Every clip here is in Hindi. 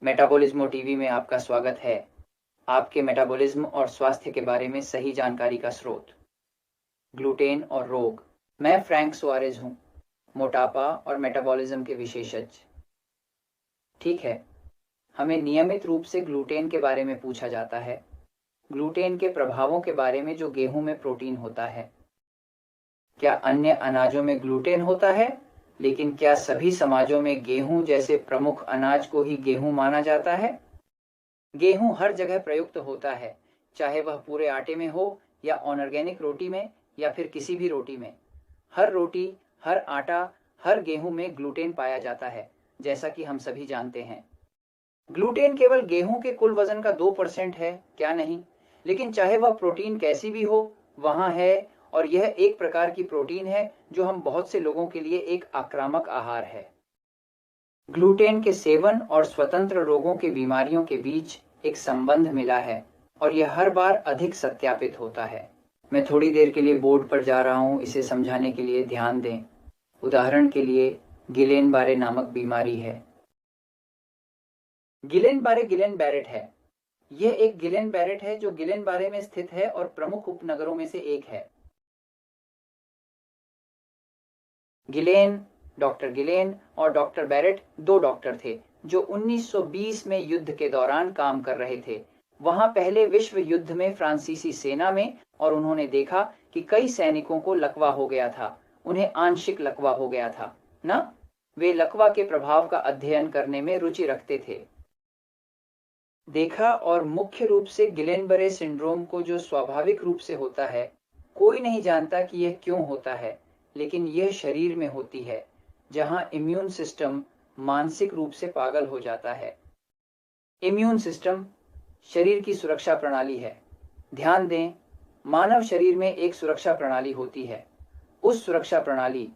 मेटाबॉलिज्मो टीवी में आपका स्वागत है। आपके मेटाबॉलिज्म और स्वास्थ्य के बारे में सही जानकारी का स्रोत। ग्लूटेन और रोग। मैं फ्रैंक सुआरेज हूँ, मोटापा और मेटाबॉलिज्म के विशेषज्ञ। ठीक है, हमें नियमित रूप से ग्लूटेन के बारे में पूछा जाता है। ग्लूटेन के प्रभावों के बारे में जो गेहूं में प्रोटीन होता है। क्या अन्य अनाजों में ग्लूटेन होता है, लेकिन क्या सभी समाजों में गेहूं जैसे प्रमुख अनाज को ही गेहूं माना जाता है? गेहूं हर जगह प्रयुक्त होता है, चाहे वह पूरे आटे में हो या ऑर्गेनिक रोटी में या फिर किसी भी रोटी में। हर रोटी, हर आटा, हर गेहूं में ग्लूटेन पाया जाता है, जैसा कि हम सभी जानते हैं। ग्लूटेन केवल गेहूं के कुल वजन का 2% है, क्या नहीं? लेकिन चाहे वह प्रोटीन कैसी भी हो, वहां है। और यह एक प्रकार की प्रोटीन है जो हम बहुत से लोगों के लिए एक आक्रामक आहार है। ग्लूटेन के सेवन और स्वतंत्र रोगों की बीमारियों के बीच एक संबंध मिला है, और यह हर बार अधिक सत्यापित होता है। मैं थोड़ी देर के लिए बोर्ड पर जा रहा हूं, इसे समझाने के लिए ध्यान दें। उदाहरण के लिए गिलेन बारे नामक बीमारी है। गिलेन बारे गिलेन बैरेट है। यह एक गिलेन बैरेट है जो गिलेन बारे में स्थित है और प्रमुख उपनगरों में से एक है। गिलेन, डॉक्टर गिलेन और डॉक्टर बैरेट दो डॉक्टर थे जो 1920 में युद्ध के दौरान काम कर रहे थे, वहां पहले विश्व युद्ध में फ्रांसीसी सेना में। और उन्होंने देखा कि कई सैनिकों को लकवा हो गया था, उन्हें आंशिक लकवा हो गया था ना। वे लकवा के प्रभाव का अध्ययन करने में रुचि रखते थे। देखा, और मुख्य रूप से गिलेन बरे सिंड्रोम को, जो स्वाभाविक रूप से होता है। कोई नहीं जानता कि यह क्यों होता है, लेकिन यह शरीर में होती है, जहां इम्यून सिस्टम मानसिक रूप से पागल हो जाता है। इम्यून सिस्टम शरीर की सुरक्षा प्रणाली है। ध्यान दें, मानव शरीर में एक सुरक्षा प्रणाली होती है। उस सुरक्षा प्रणाली,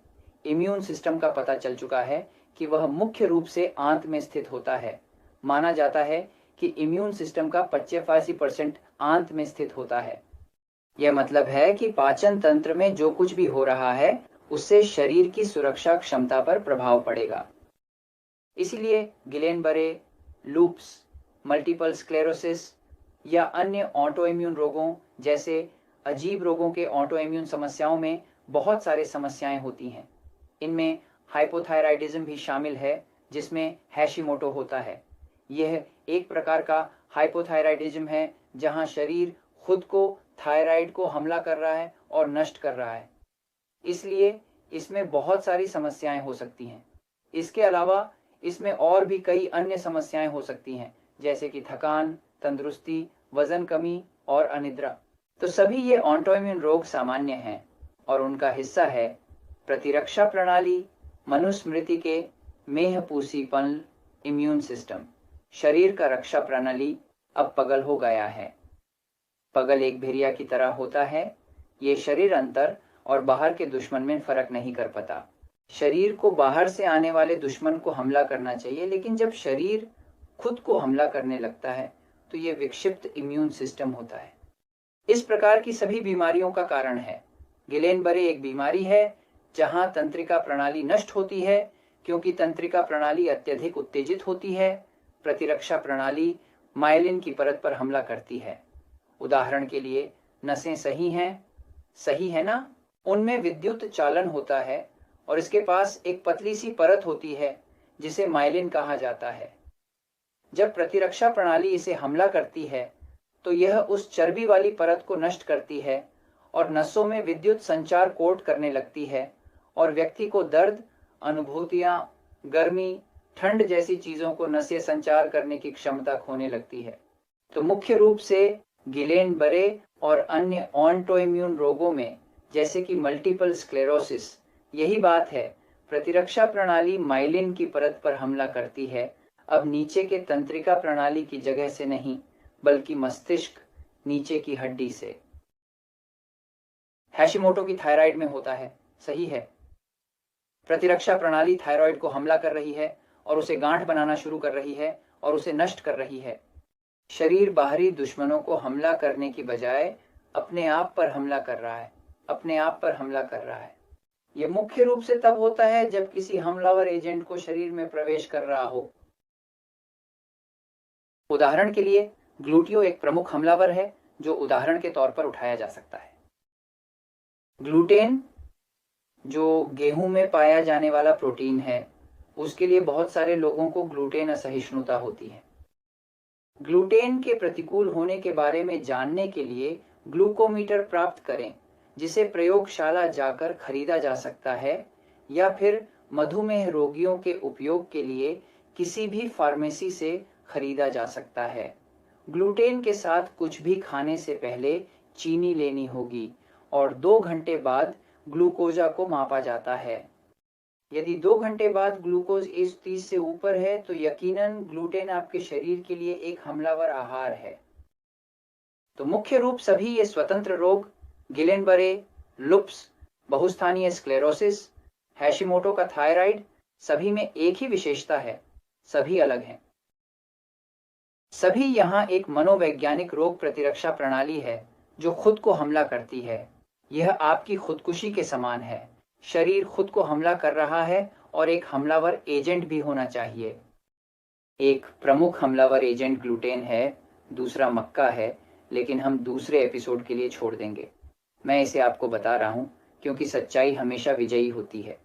इम्यून सिस्टम का पता चल चुका है कि वह मुख्य रूप से आंत में स्थित होता है। माना जाता है कि इम्यून सिस्टम का 85% आंत में स्थित होता है। यह मतलब है कि पाचन तंत्र में जो कुछ भी हो रहा है, उससे शरीर की सुरक्षा क्षमता पर प्रभाव पड़ेगा। इसलिए गिलेन बरे, लूप्स, मल्टीपल स्क्लेरोसिस या अन्य ऑटो इम्यून रोगों जैसे अजीब रोगों के ऑटो इम्यून समस्याओं में बहुत सारे समस्याएं होती हैं। इनमें हाइपोथायराइडिज्म भी शामिल है, जिसमें हैशिमोटो होता है। यह एक प्रकार का हाइपोथायराइडिज्म है जहां शरीर खुद को थायराइड को हमला कर रहा है और नष्ट कर रहा है। इसलिए इसमें बहुत सारी समस्याएं हो सकती हैं। इसके अलावा इसमें और भी कई अन्य समस्याएं हो सकती हैं, जैसे कि थकान, तंदुरुस्ती, वजन कमी और अनिद्रा। तो सभी ये ऑटोइम्यून रोग सामान्य हैं, और उनका हिस्सा है प्रतिरक्षा प्रणाली, मनुस्मृति के मेहपूसीपन, इम्यून सिस्टम। शरीर का रक्षा प्रणाली अब पगल हो गया है। पगल एक भेड़िया की तरह होता है। ये शरीर अंतर और बाहर के दुश्मन में फर्क नहीं कर पाता। शरीर को बाहर से आने वाले दुश्मन को हमला करना चाहिए, लेकिन जब शरीर खुद को हमला करने लगता है तो ये विक्षिप्त इम्यून सिस्टम होता है। इस प्रकार की सभी बीमारियों का कारण है। गिलेन बरे एक बीमारी है जहां तंत्रिका प्रणाली नष्ट होती है, क्योंकि तंत्रिका प्रणाली अत्यधिक उत्तेजित होती है। प्रतिरक्षा प्रणाली माइलिन की परत पर हमला करती है। उदाहरण के लिए, नसें सही है ना? उनमें विद्युत चालन होता है और इसके पास एक पतली सी परत होती है जिसे माइलिन कहा जाता है। जब प्रतिरक्षा प्रणाली इसे हमला करती है तो यह उस चर्बी वाली परत को नष्ट करती है और नसों में विद्युत संचार कोट करने लगती है, और व्यक्ति को दर्द, अनुभूतियां, गर्मी, ठंड जैसी चीजों को नसें संचार करने की क्षमता खोने लगती है। तो मुख्य रूप से गिलेन बरे और अन्य ऑटोइम्यून रोगों में, जैसे कि मल्टीपल स्क्लेरोसिस, यही बात है। प्रतिरक्षा प्रणाली माइलिन की परत पर हमला करती है, अब नीचे के तंत्रिका प्रणाली की जगह से नहीं, बल्कि मस्तिष्क, नीचे की हड्डी से। हैशिमोटो की थायराइड में होता है, सही है। प्रतिरक्षा प्रणाली थायराइड को हमला कर रही है और उसे गांठ बनाना शुरू कर रही है और उसे नष्ट कर रही है। शरीर बाहरी दुश्मनों को हमला करने की बजाय अपने आप पर हमला कर रहा है, अपने आप पर हमला कर रहा है। यह मुख्य रूप से तब होता है जब किसी हमलावर एजेंट को शरीर में प्रवेश कर रहा हो। उदाहरण के लिए ग्लूटियो एक प्रमुख हमलावर है जो उदाहरण के तौर पर उठाया जा सकता है। ग्लूटेन जो गेहूं में पाया जाने वाला प्रोटीन है, उसके लिए बहुत सारे लोगों को ग्लूटेन असहिष्णुता होती है। ग्लूटेन के प्रतिकूल होने के बारे में जानने के लिए ग्लूकोमीटर प्राप्त करें, जिसे प्रयोगशाला जाकर खरीदा जा सकता है या फिर मधुमेह रोगियों के उपयोग के लिए किसी भी फार्मेसी से खरीदा जा सकता है। ग्लूटेन के साथ कुछ भी खाने से पहले चीनी लेनी होगी और 2 घंटे बाद ग्लूकोजा को मापा जाता है। यदि 2 घंटे बाद ग्लूकोज 130 से ऊपर है तो यकीनन ग्लूटेन आपके शरीर के लिए एक हमलावर आहार है। तो मुख्य रूप सभी ये स्वतंत्र रोग, गिलेनबरे, लुप्स, बहुस्थानीय स्क्लेरोसिस, हैशिमोटो का थायराइड, सभी में एक ही विशेषता है, सभी अलग हैं। सभी यहाँ एक मनोवैज्ञानिक रोग प्रतिरक्षा प्रणाली है जो खुद को हमला करती है। यह आपकी खुदकुशी के समान है। शरीर खुद को हमला कर रहा है और एक हमलावर एजेंट भी होना चाहिए। एक प्रमुख हमलावर एजेंट ग्लूटेन है, दूसरा मक्का है, लेकिन हम दूसरे एपिसोड के लिए छोड़ देंगे। मैं इसे आपको बता रहा हूं क्योंकि सच्चाई हमेशा विजयी होती है।